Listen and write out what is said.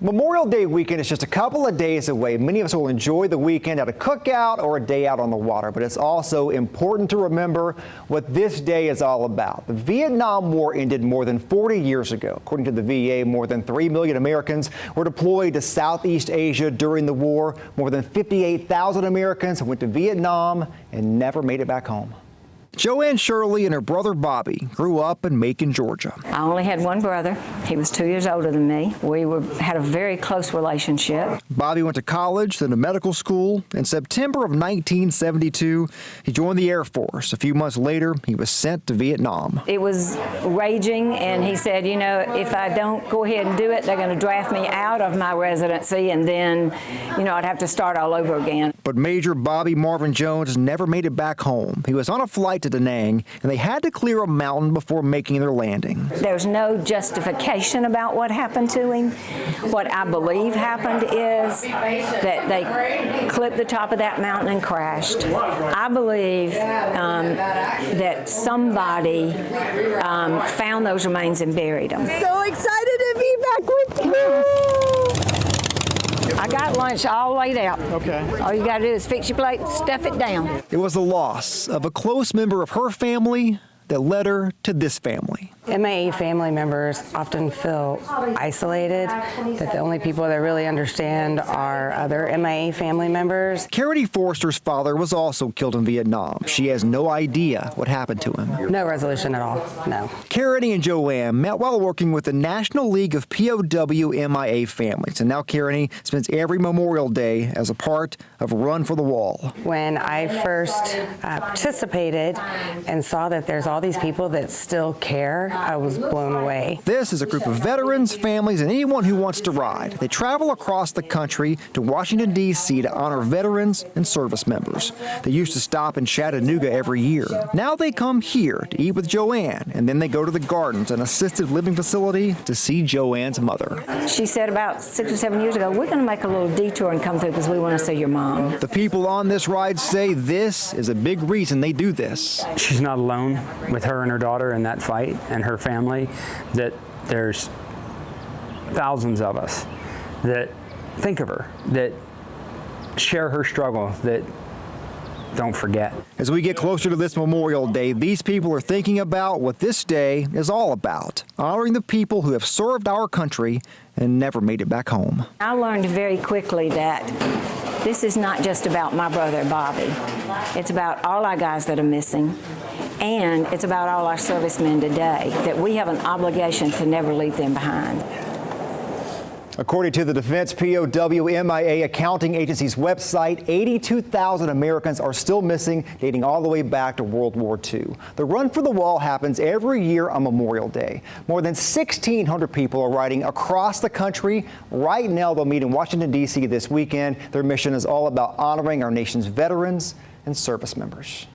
Memorial Day weekend is just a couple of days away. Many of us will enjoy the weekend at a cookout or a day out on the water, but it's also important to remember what this day is all about. The Vietnam War ended more than 40 years ago. According to the VA, more than 3 million Americans were deployed to Southeast Asia during the war. More than 58,000 Americans went to Vietnam and never made it back home. Joanne Shirley and her brother Bobby grew up in Macon, Georgia. I only had one brother. He was 2 years older than me. We had a very close relationship. Bobby went to college, then to medical school. In September of 1972, he joined the Air Force. A few months later, he was sent to Vietnam. It was raging, and he said, you know, if I don't go ahead and do it, they're going to draft me out of my residency, and then, you know, I'd have to start all over again. But Major Bobby Marvin Jones never made it back home. He was on a flight to Da Nang, and they had to clear a mountain before making their landing. There's no justification about what happened to him. What I believe happened is that they clipped the top of that mountain and crashed. I believe that somebody found those remains and buried them. So excited to be back with you. I got lunch all laid out. Okay. All you got to do is fix your plate, stuff it down. It was the loss of a close member of her family that led her to this family. MIA family members often feel isolated, that the only people that really understand are other MIA family members. Carity Forster's father was also killed in Vietnam. She has no idea what happened to him. No resolution at all, no. Carity and Joanne met while working with the National League of POW MIA families, and now Carity spends every Memorial Day as a part of Run for the Wall. When I first participated and saw that there's all these people that still care, I was blown away. This is a group of veterans, families, and anyone who wants to ride. They travel across the country to Washington, D.C. to honor veterans and service members. They used to stop in Chattanooga every year. Now they come here to eat with Joanne, and then they go to the Gardens, an assisted living facility, to see Joanne's mother. She said about 6 or 7 years ago, we're going to make a little detour and come through because we want to see your mom. The people on this ride say this is a big reason they do this. She's not alone with her and her daughter in that fight and her family, that there's thousands of us that think of her, that share her struggle, that don't forget. As we get closer to this Memorial Day, these people are thinking about what this day is all about, honoring the people who have served our country and never made it back home. I learned very quickly that this is not just about my brother Bobby. It's about all our guys that are missing, and it's about all our servicemen today, that we have an obligation to never leave them behind. According to the Defense POW MIA Accounting Agency's website, 82,000 Americans are still missing, dating all the way back to World War II. The Run for the Wall happens every year on Memorial Day. More than 1,600 people are riding across the country. Right now, they'll meet in Washington, D.C. this weekend. Their mission is all about honoring our nation's veterans and service members.